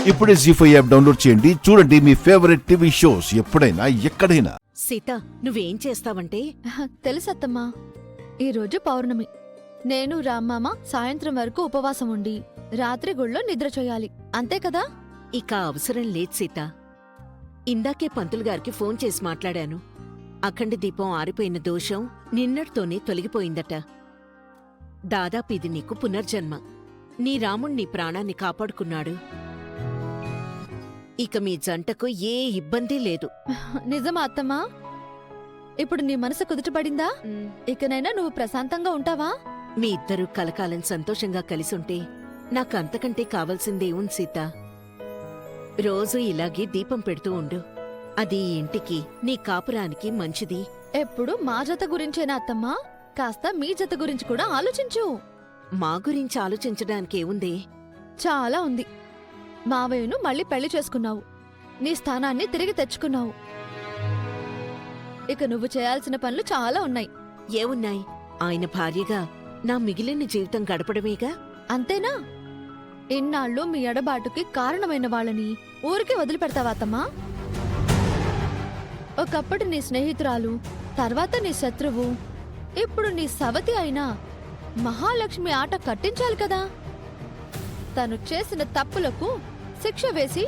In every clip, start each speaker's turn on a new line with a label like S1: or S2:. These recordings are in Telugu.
S1: ఇప్పుడే జీ5 యాప్ డౌన్లోడ్ చేయండి. చూడండి మీ ఫేవరెట్ టీవీ షోస్ ఎప్పుడైనా ఎక్కడైనా.
S2: సీత, నువ్వేం చేస్తావంటే?
S3: తెలుసత్తమ్మా, ఈరోజు పౌర్ణమి. నేను రామ్మామ సాయంత్రం వరకు ఉపవాసం ఉండి రాత్రి గుళ్ళో నిద్ర చేయాలి, అంతే కదా?
S2: ఇక అవసరం లేదు సీత. ఇందాకే పంతులు గారికి ఫోన్ చేసి మాట్లాడాను. అఖండ దీపం ఆరిపోయిన దోషం నిన్నటితోనే తొలగిపోయిందట. దాదాపు ఇది నీకు పునర్జన్మ. నీ రాముణ్ణి నీ ప్రాణాన్ని కాపాడుకున్నాడు. ఇక మీ జంటకు ఏ ఇబ్బంది లేదు.
S3: నిజమా అత్తమ్మా? ఇప్పుడు నీ మనసు కుదుటపడిందా? ఇకనైనా నువ్వు ప్రశాంతంగా ఉంటావా?
S2: మీ ఇద్దరూ కలకాలం సంతోషంగా కలిసుంటే నాకంతకంటే కావలసిందేముంది సీత. రోజూ ఇలాగే దీపం పెడుతూ ఉండు. అది ఈ ఇంటికి, నీ కాపురానికి మంచిది.
S3: ఎప్పుడు మా జత గురించేనా అత్తమ్మా? కాస్త మీ జత గురించి కూడా ఆలోచించు.
S2: మా గురించి ఆలోచించడానికేముంది?
S3: చాలా ఉంది. మావయ్యను మళ్ళీ పెళ్లి చేసుకున్నావు, నీ స్థానాన్ని తిరిగి తెచ్చుకున్నావు. ఇక నువ్వు చేయాల్సిన పనులు చాలా ఉన్నాయి.
S2: ఏమున్నాయి? ఆయన భార్యగా నా మిగిలిన జీవితం గడపడమేగా.
S3: అంతేనా? ఇన్నాళ్ళు మీ ఎడబాటుకి కారణమైన వాళ్ళని ఊరికి వదిలిపెడతావా అత్తమ్మా? ఒకప్పుడు నీ స్నేహితురాలు, తర్వాత నీ శత్రువు, ఇప్పుడు నీ సవతి అయినా మహాలక్ష్మి ఆట కట్టించాలి కదా. తను చేసిన తప్పులకు శిక్ష వేసి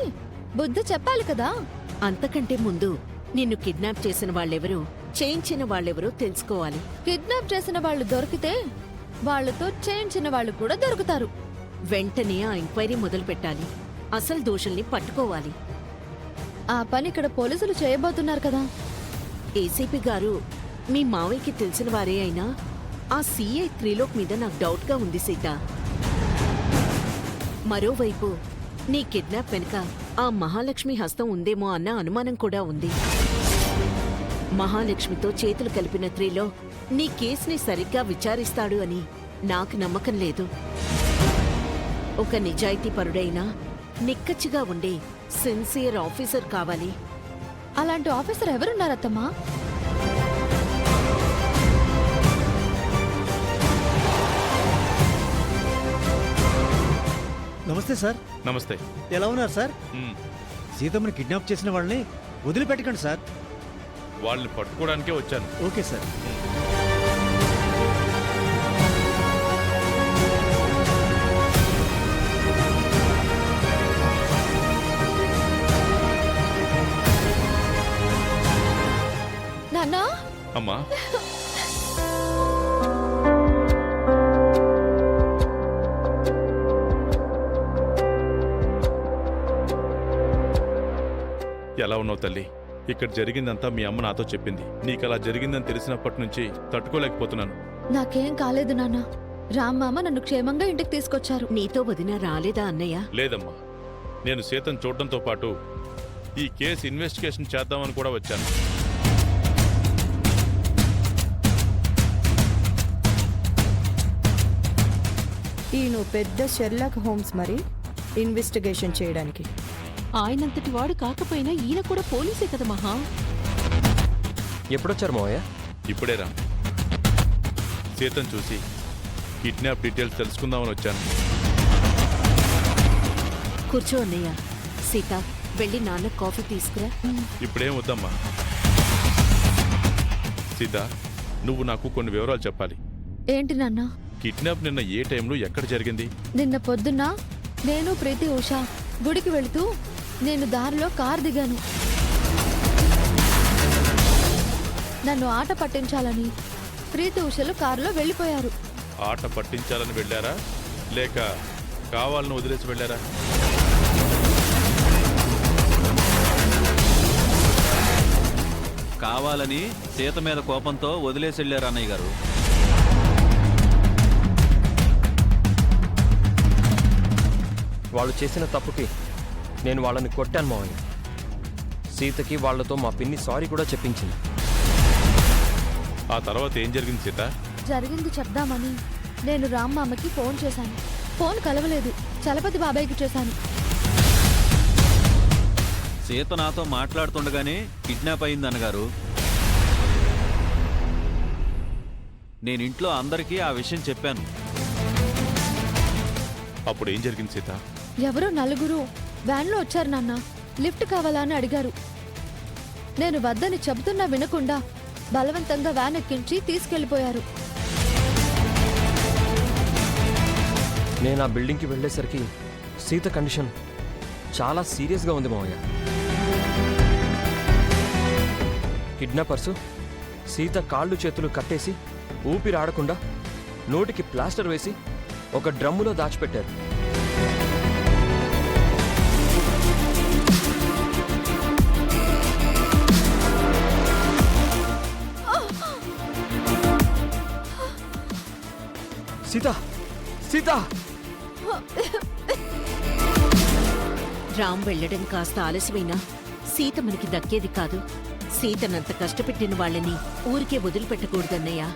S3: బుద్ధి చెప్పాలి కదా.
S2: అంతకంటే ముందు నిన్ను కిడ్నాప్ చేసిన వాళ్ళెవరో, చేయించిన వాళ్ళెవరో తెలుసుకోవాలి.
S3: కిడ్నాప్ చేసిన వాళ్ళు దొరికితే వాళ్లతో చేయించిన వాళ్ళు కూడా దొరుకుతారు.
S2: వెంటనే ఆ ఎంక్వైరీ మొదలుపెట్టాలి. అసలు దోషుల్ని పట్టుకోవాలి.
S3: ఆ పని ఇక్కడ పోలీసులు చేయబోతున్నారు కదా.
S2: ఏసీపీ గారు మీ మావయ్యకి తెలిసిన వారే అయినా ఆ సీఐ త్రిలోక్ మీద నాకు డౌట్గా ఉంది సీత. మరోవైపు నీ కిడ్నాప్ వెనుక ఆ మహాలక్ష్మి హస్తం ఉందేమో అన్న అనుమానం కూడా ఉంది. మహాలక్ష్మితో చేతులు కలిపిన త్రిలోక్ నీ కేసుని సరిగ్గా విచారిస్తాడు అని నాకు నమ్మకం లేదు. ఒక నిజాయితీపరుడైనా నిక్కచ్చిగా ఉండే సిన్సియర్ ఆఫీసర్ కావాలి.
S3: అలాంటి ఆఫీసర్ ఎవరున్నారత్తమ్మా?
S4: నమస్తే సార్.
S5: నమస్తే.
S4: ఎలా ఉన్నారు సార్? సీతమ్మని కిడ్నాప్ చేసిన వాళ్ళని వదిలిపెట్టకండి సార్.
S5: వాళ్ళని పట్టుకోవడానికే వచ్చాను.
S4: Okay sir.
S3: నాన్నా,
S5: అమ్మా, ఎలా ఉన్నావు తల్లి? ఇక్కడ జరిగిందంతా మీ అమ్మ నాతో చెప్పింది. నీకలా జరిగిందని తెలిసినప్పటి నుంచి తట్టుకోలేకపోతున్నాను.
S3: నాకేం కాలేదు నాన్న. రామ్మామ నన్ను క్షేమంగా ఇంటికి తీసుకొచ్చారు.
S2: నీతో వదిన రాలేదా అన్నయ్య?
S5: లేదమ్మా, నేను సీతను చూడటంతో పాటు ఈ కేసు ఇన్వెస్టిగేషన్ చేద్దామని కూడా వచ్చాను.
S6: ఈయన పెద్ద షెర్లాక్ హోమ్స్ మరి ఇన్వెస్టిగేషన్ చేయడానికి.
S7: ఆయనంతటి వాడు కాకపోయినా ఈయన కూడా పోలీసే కదా మహా.
S8: ఎప్పుడొచ్చారు మావయ్య?
S5: ఇప్పుడేరా. సీతను చూసి కిడ్నాప్ డీటెయిల్స్ తెలుసుకుందామని వచ్చాను.
S2: కూర్చో అన్నయ్య. సీత, వెళ్ళి నాన్న కాఫీ తీసుకురా.
S5: ఇప్పుడేం వద్దమ్మా. సీత, నువ్వు నాకు కొన్ని వివరాలు చెప్పాలి.
S3: ఏంటి నాన్న?
S5: కిడ్నాప్ నిన్న ఏ టైంలో ఎక్కడ జరిగింది?
S3: నిన్న పొద్దున్న నేను ప్రీతి ఉషా గుడికి వెళుతూ నేను దారిలో కారు దిగాను. నన్ను ఆట పట్టించాలని ప్రీతి ఉషలు కారులో వెళ్లిపోయారు.
S5: ఆట పట్టించాలని వెళ్ళారా, లేక కావాలని వదిలేసి వెళ్ళారా?
S9: కావాలని సీత మీద కోపంతో వదిలేసి వెళ్ళారు అన్నయ్య గారు.
S8: వాళ్ళు చేసిన తప్పుకి నేను వాళ్ళని కొట్టాను మావయ్య. సీతకి వాళ్లతో మా పిన్ని సారీ కూడా చెప్పించింది.
S5: ఆ తర్వాత ఏం జరిగింది సీత?
S3: జరిగింది చెప్దామని నేను రామ్మామకి ఫోన్ చేశాను. ఫోన్ కలవలేదు. చలపతి బాబాయ్కి చేశాను.
S9: సీత నాతో మాట్లాడుతుండగానే కిడ్నాప్ అయింది అన్నగారు. నేనింట్లో అందరికీ ఆ విషయం చెప్పాను.
S5: అప్పుడు ఏం జరిగింది సీత?
S3: ఎవరో నలుగురు వ్యాన్లో వచ్చారు నాన్న. లిఫ్ట్ కావాలా అని అడిగారు. నేను వద్దని చెబుతున్నా వినకుండా బలవంతంగా వ్యాన్ ఎక్కించి తీసుకెళ్లిపోయారు.
S8: నేను ఆ బిల్డింగ్కి వెళ్ళేసరికి సీత కండిషన్ చాలా సీరియస్గా ఉంది మావయ్య. కిడ్నాపర్సు సీత కాళ్ళు చేతులు కట్టేసి ఊపిరి ఆడకుండా నోటికి ప్లాస్టర్ వేసి ఒక డ్రమ్ములో దాచిపెట్టారు. సీత సీత
S2: రామ్ వెళ్ళడం కాస్త ఆలస్యమైనా సీత మనకి దక్కేది కాదు. సీతనంత కష్టపెట్టిన వాళ్ళని ఊరికే వదిలిపెట్టకూడదన్నయ్యా.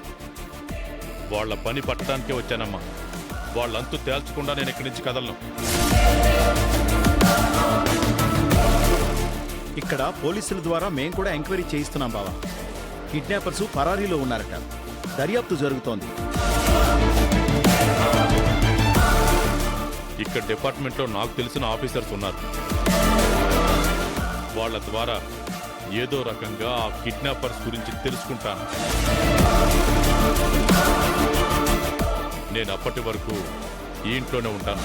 S5: వాళ్ళ పని పట్టడానికే వచ్చానమ్మా. వాళ్ళంతు తేల్చకుండా నేను ఇక్కడి నుంచి కదలను.
S4: ఇక్కడ పోలీసుల ద్వారా మేం కూడా ఎంక్వైరీ చేయిస్తున్నాం బావా. కిడ్నాపర్స్ పరారీలో ఉన్నారట. దర్యాప్తు జరుగుతోంది.
S5: ఇక్కడ డిపార్ట్మెంట్లో నాకు తెలిసిన ఆఫీసర్స్ ఉన్నారు. వాళ్ళ ద్వారా ఏదో రకంగా ఆ కిడ్నాపర్స్ గురించి తెలుసుకుంటాను. నేను అప్పటి వరకు ఈ ఇంట్లోనే ఉంటాను.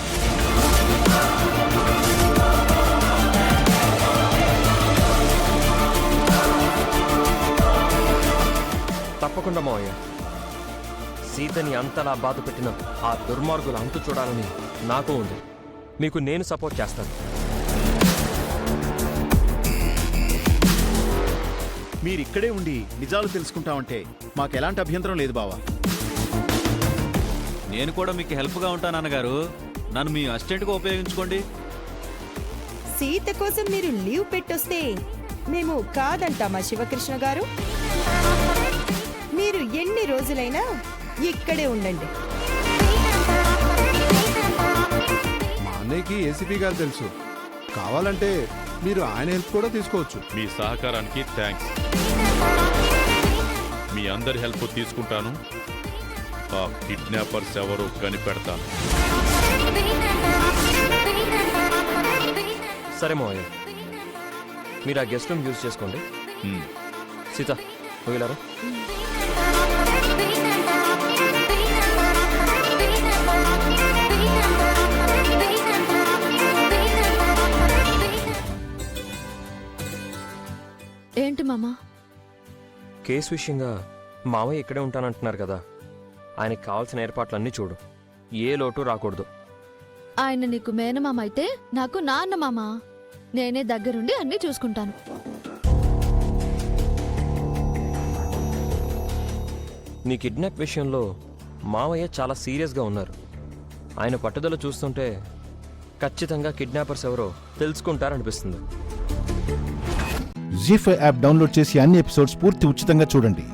S8: తప్పకుండా మావయ్య. సీతని అంతలా బాధ పెట్టిన ఆ దుర్మార్గుల అంతు చూడాలని నాకు ఉంది. మీకు నేను సపోర్ట్ చేస్తాను.
S4: మీరిక్కడే ఉండి నిజాలు తెలుసుకుంటామంటే మాకెలాంటి అభ్యంతరం లేదు బావా.
S9: నేను కూడా మీకు హెల్ప్గా ఉంటాను నాన్నగారు. నన్ను మీ అసిస్టెంట్గా ఉపయోగించుకోండి.
S6: సీత కోసం మీరు లీవ్ పెట్టొస్తే మేము కాదంటామా శివకృష్ణ గారు? మీరు ఎన్ని రోజులైనా ఇక్కడే ఉండండి.
S10: మా అన్నయ్యకి ఏసీపీ గారు తెలుసు. కావాలంటే మీరు ఆయన హెల్ప్ కూడా తీసుకోవచ్చు.
S5: మీ సహకారానికి థ్యాంక్స్. మీ అందరి హెల్ప్ తీసుకుంటాను. ఆ కిడ్నాపర్స్ ఎవరో కనిపెడతాను.
S8: సరే మావయ్య, మీరు ఆ గెస్ట్ రూమ్ యూజ్ చేసుకోండి. సీత నువ్వులారా.
S3: ఏంటి మామా?
S8: కేసు విషయంగా మావయ్య ఇక్కడే ఉంటానంటున్నారు కదా. ఆయనకి కావాల్సిన ఏర్పాట్లన్నీ చూడు. ఏ లోటు రాకూడదు.
S3: ఆయన నీకు మేనమామ అయితే నాకు నాన్న మామ. నేనే దగ్గరుండి అన్నీ చూసుకుంటాను.
S8: నీ కిడ్నాప్ విషయంలో మావయ్య చాలా సీరియస్గా ఉన్నారు. ఆయన పట్టుదల చూస్తుంటే ఖచ్చితంగా కిడ్నాపర్స్ ఎవరో తెలుసుకుంటారనిపిస్తుంది.
S1: జీ5 యాప్ డౌన్లోడ్ చేసి అన్ని ఎపిసోడ్స్ పూర్తి ఉచితంగా చూడండి.